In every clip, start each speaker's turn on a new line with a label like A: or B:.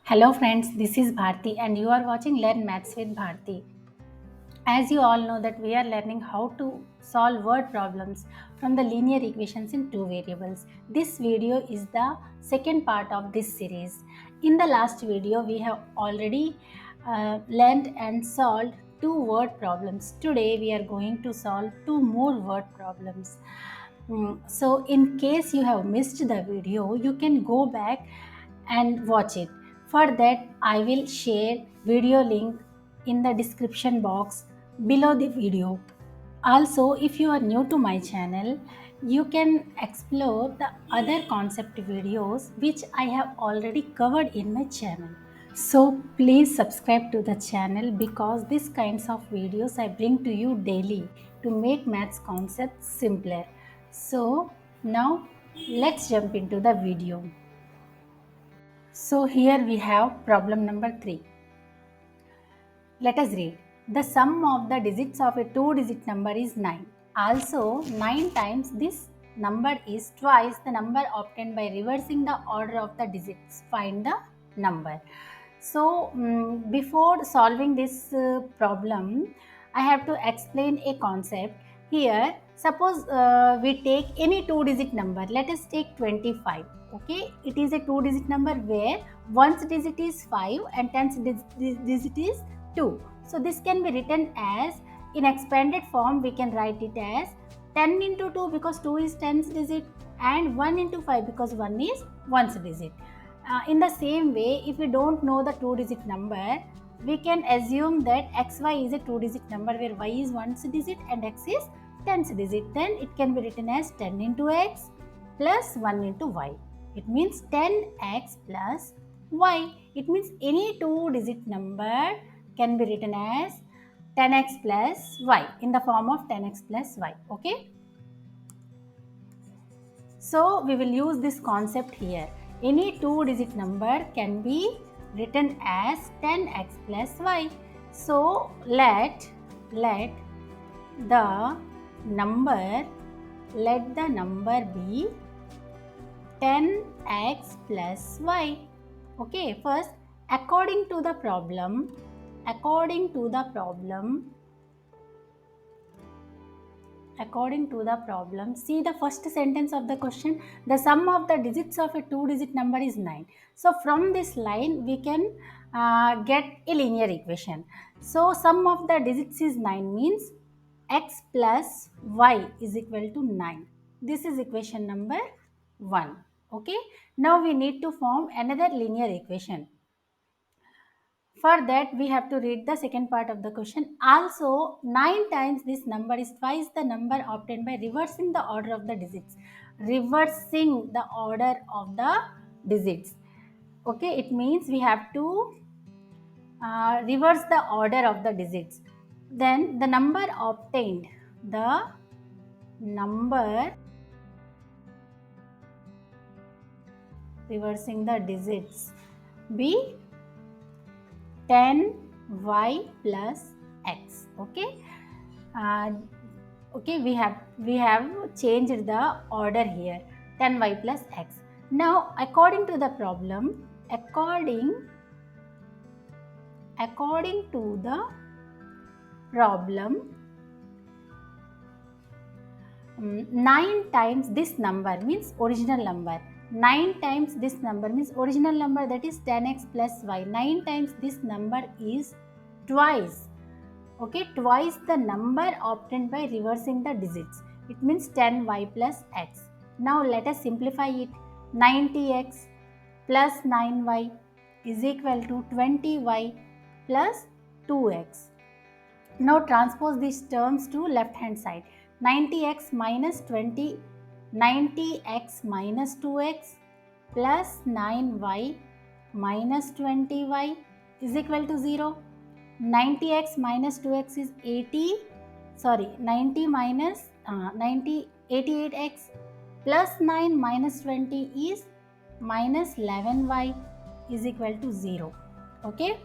A: Hello friends, this is Bharti and you are watching Learn Maths with Bharti. As you all know that we are learning how to solve word problems from the linear equations in two variables. This video is the second part of this series. In the last video we have already learned and solved two word problems. Today we are going to solve two more word problems. So in case you have missed the video, you can go back and watch it. For that, I will share video link in the description box below the video. Also, if you are new to my channel, you can explore the other concept videos which I have already covered in my channel. So please subscribe to the channel because these kinds of videos I bring to you daily to make maths concepts simpler. So now let's jump into the video. So here we have problem number 3. Let us read. The sum of the digits of a two-digit number is 9. Also, 9 times this number is twice the number obtained by reversing the order of the digits. Find the number. So, before solving this problem, I have to explain a concept. Here, suppose we take any two-digit number. Let us take 25. Okay, it is a two-digit number where one's digit is 5 and tenth digit is 2. So this can be written as, in expanded form we can write it as 10 into 2 because 2 is 10th digit and 1 into 5 because 1 is 1st digit. In the same way, if we don't know the two-digit number, we can assume that xy is a two-digit number where y is 1st digit and x is 10th digit. Then it can be written as 10 into x plus 1 into y. It means 10x plus y. It means any two-digit number can be written as 10x plus y in the form of 10x plus y. Okay. So we will use this concept here. Any two-digit number can be written as 10x plus y. So let the number be 10x plus y. Okay, first according to the problem, see the first sentence of the question. The sum of the digits of a two-digit number is 9. So from this line we can get a linear equation. So sum of the digits is 9 means x plus y is equal to 9. This is equation number 1. Okay. Now we need to form another linear equation. For that, we have to read the second part of the question. Also, 9 times this number is twice the number obtained by reversing the order of the digits. Reversing the order of the digits. Okay, it means we have to reverse the order of the digits. Then the number obtained, reversing the digits be 10y plus x. Okay. Okay, we have changed the order here, 10y plus x. Now according to the problem, 9 times this number means original number. 9 times this number means original number, that is 10x plus y. 9 times this number is twice. Okay, twice the number obtained by reversing the digits. It means 10y plus x. Now let us simplify it. 90x plus 9y is equal to 20y plus 2x. Now transpose these terms to left hand side. 90x minus 2x plus 9y minus 20y is equal to 0. 90x minus 2x is 88x plus 9 minus 20 is minus 11y is equal to 0. Okay.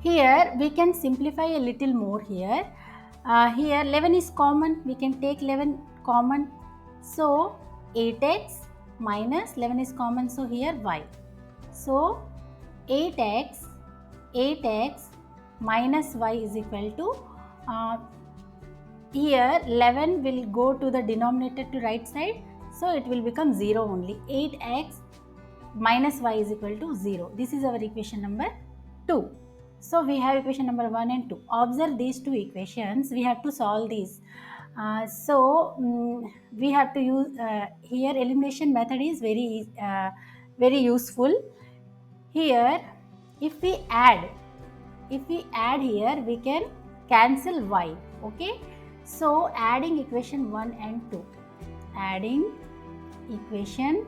A: Here we can simplify a little more here. Here 11 is common, we can take 11 common. So 8x minus 11 is common, so here y. So 8x 8x minus y is equal to, here 11 will go to the denominator to right side, so it will become 0 only. 8x minus y is equal to 0. This is our equation number 2. So we have equation number 1 and 2. Observe these two equations. We have to solve these. We have to use, here elimination method is very useful. Here if we add here, we can cancel y. Okay, so adding equation 1 and 2, adding equation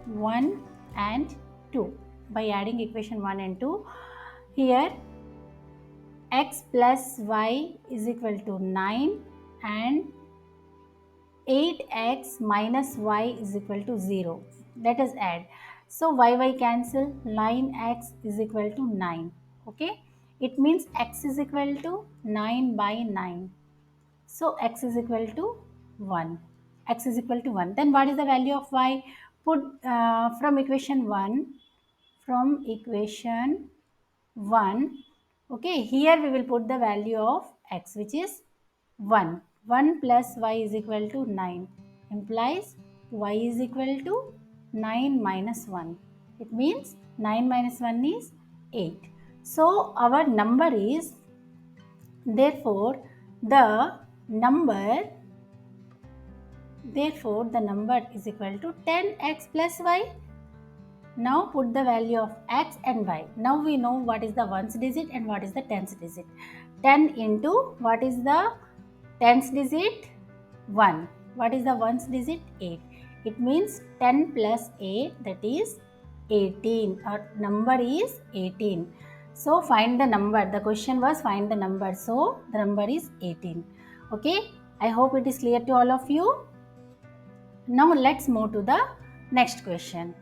A: 1 and 2, by adding equation 1 and 2, here x plus y is equal to 9 and 8x minus y is equal to 0. Let us add. So y cancel, 9x is equal to 9. Okay, it means x is equal to 9 by 9. So x is equal to 1. X is equal to 1. Then what is the value of y? Put from equation 1. From equation 1. Okay, here we will put the value of x, which is 1. 1 plus y is equal to 9. Implies y is equal to 9 minus 1. It means 9 minus 1 is 8. So our number is, therefore the number is equal to 10x plus y. Now put the value of x and y. Now we know what is the ones digit and what is the tens digit. 10 into what is the tens digit? 1. What is the ones digit? 8. It means 10 plus 8, that is 18. Our number is 18. So find the number. The question was find the number. So the number is 18. Okay. I hope it is clear to all of you. Now let's move to the next question.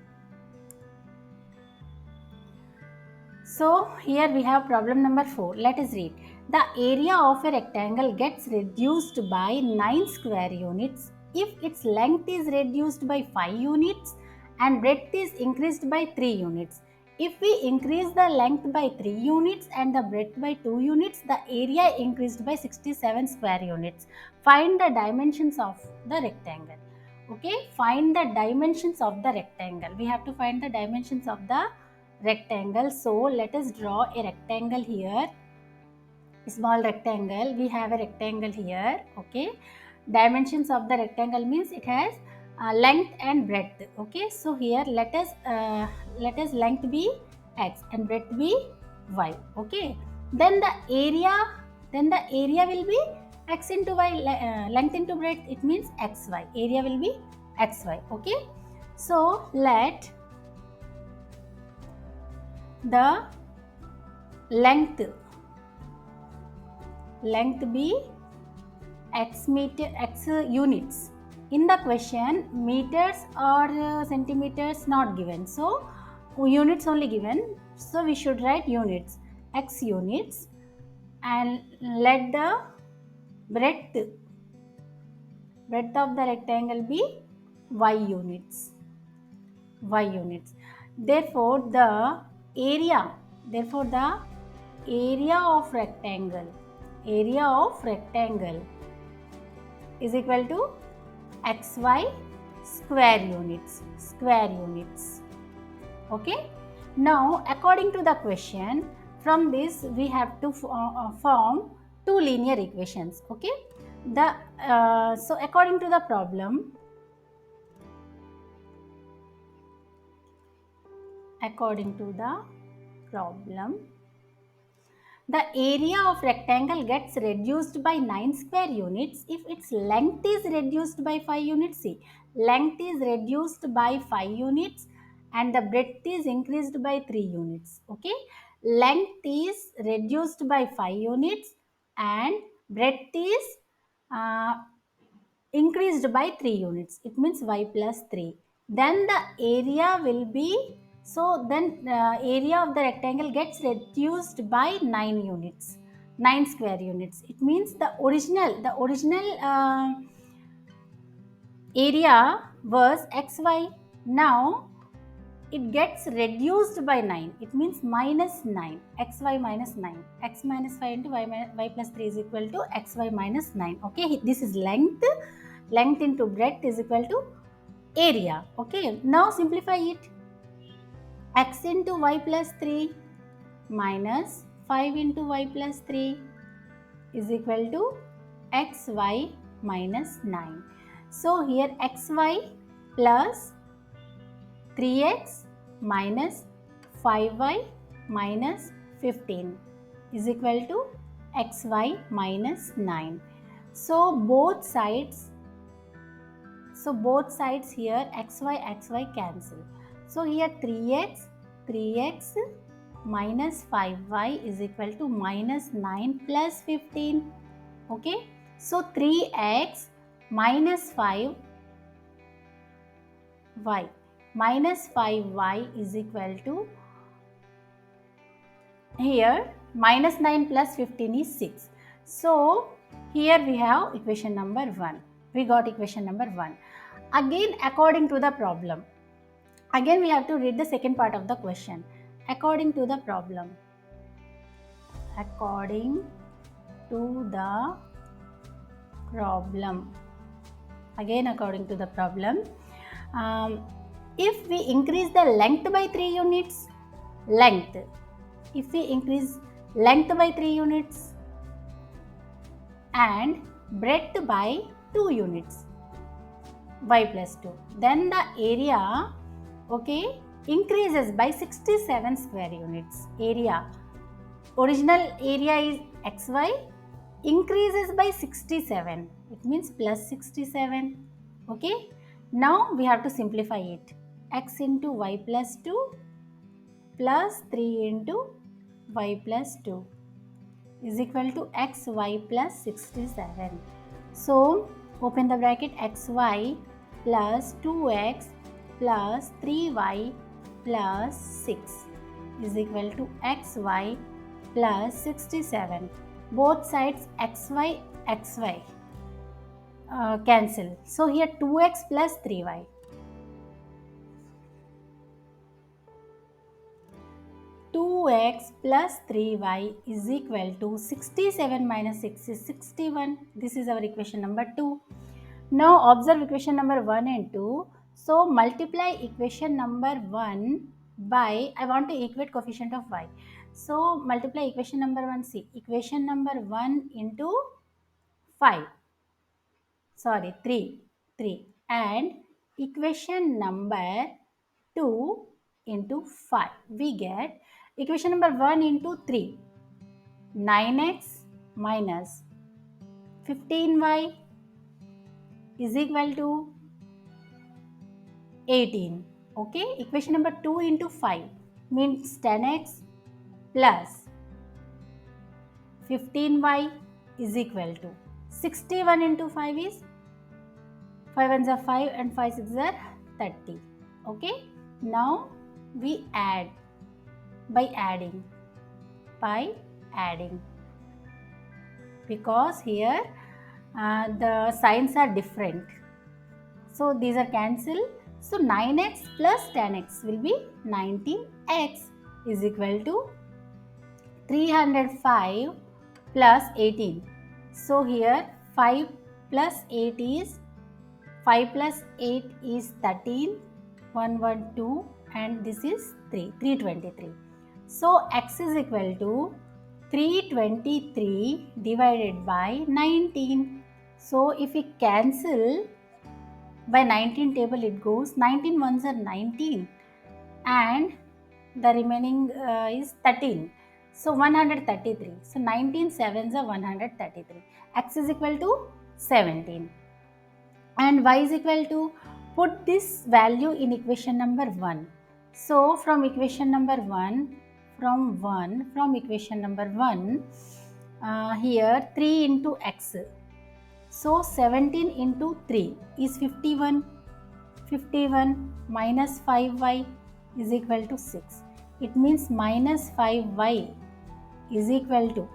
A: So here we have problem number 4. Let us read. The area of a rectangle gets reduced by 9 square units if its length is reduced by 5 units and breadth is increased by 3 units. If we increase the length by 3 units and the breadth by 2 units, the area increased by 67 square units. Find the dimensions of the rectangle. Okay, find the dimensions of the rectangle. We have to find the dimensions of the rectangle. So let us draw a rectangle here, a small rectangle. We have a rectangle here. Okay, dimensions of the rectangle means it has length and breadth. Okay, so here let us length be x and breadth be y. Okay, then the area will be x into y, length into breadth, it means xy. Area will be xy. Okay, so let the length be x units. In the question, meters or centimeters not given, so units only given, so we should write units, x units, and let the breadth of the rectangle be y units. Therefore the area of rectangle is equal to xy square units. Okay, now according to the question, from this we have to form two linear equations. Okay, so according to the problem, the area of rectangle gets reduced by 9 square units if its length is reduced by 5 units. See, length is reduced by 5 units and the breadth is increased by 3 units. Okay, length is reduced by 5 units and breadth is increased by 3 units. It means y plus 3. Then the area will be So then area of the rectangle gets reduced by 9 units, 9 square units. It means the original area was xy. Now it gets reduced by 9. It means minus 9, xy minus 9. X minus 5 into y plus 3 is equal to xy minus 9. Okay, this is length. Length into breadth is equal to area. Okay, now simplify it. X into y plus 3 minus 5 into y plus 3 is equal to xy minus 9. So here xy plus 3x minus 5y minus 15 is equal to xy minus 9. So both sides here xy cancel. So here 3x minus 5y is equal to minus 9 plus 15. Okay, so 3x minus 5y minus 5y is equal to, here minus 9 plus 15 is 6. So here we have equation number 1. We got equation number 1. Again, according to the problem, again we have to read the second part of the question. According to the problem, again according to the problem, if we increase the length by 3 units, if we increase length by 3 units and breadth by 2 units, y plus 2, then the area, okay, increases by 67 square units. Original area is xy, increases by 67. It means plus 67. Okay. Now we have to simplify it. X into y plus 2 plus 3 into y plus 2 is equal to xy plus 67. So open the bracket, xy plus 2x plus 3y plus 6 is equal to xy plus 67. Both sides xy cancel. So here 2x plus 3y. 2x plus 3y is equal to 67 minus 6 is 61. This is our equation number 2. Now observe equation number 1 and 2. So multiply equation number 1 by, I want to equate coefficient of y. So multiply equation number 1, see, equation number 1 into 3 and equation number 2 into 5. We get equation number 1 into 3, 9x minus 15y is equal to 18. Okay, equation number 2 into 5 means 10x plus 15y is equal to 61 into 5 is 5 ones are 5 and 5 6 are 30. Okay, now we add by adding because here the signs are different. So these are cancelled. So 9x plus 10x will be 19x is equal to 305 plus 18. So here 5 plus 8 is 13, 112 and this is 323. So x is equal to 323 divided by 19. So if we cancel by 19 table, it goes 19 ones are 19 and the remaining is 13. So 133. So 19 sevens are 133. X is equal to 17 and y is equal to, put this value in equation number 1. So from equation number 1, here 3 into x. So 17 into 3 is 51 minus 5y is equal to 6. It means minus 5y is equal to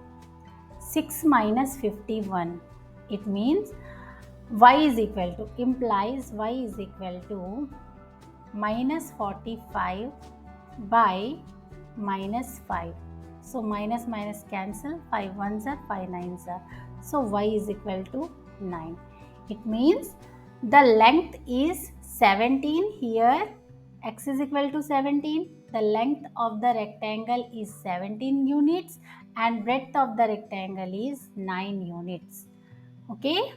A: 6 minus 51. It means y is equal to, implies y is equal to minus 45 by minus 5. So minus minus cancel, 5 ones are 5 nines are. So y is equal to 9. It means the length is 17 here, x is equal to 17. The length of the rectangle is 17 units and breadth of the rectangle is 9 units. Okay.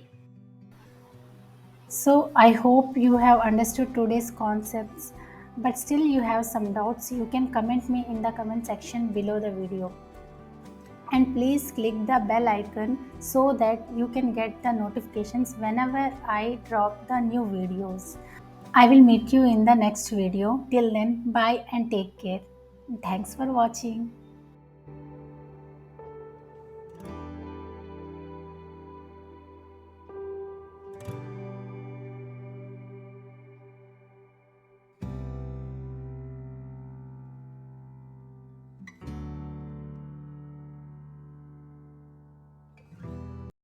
A: So I hope you have understood today's concepts, but still you have some doubts, you can comment me in the comment section below the video. And please click the bell icon so that you can get the notifications whenever I drop the new videos. I will meet you in the next video. Till then, bye and take care. Thanks for watching.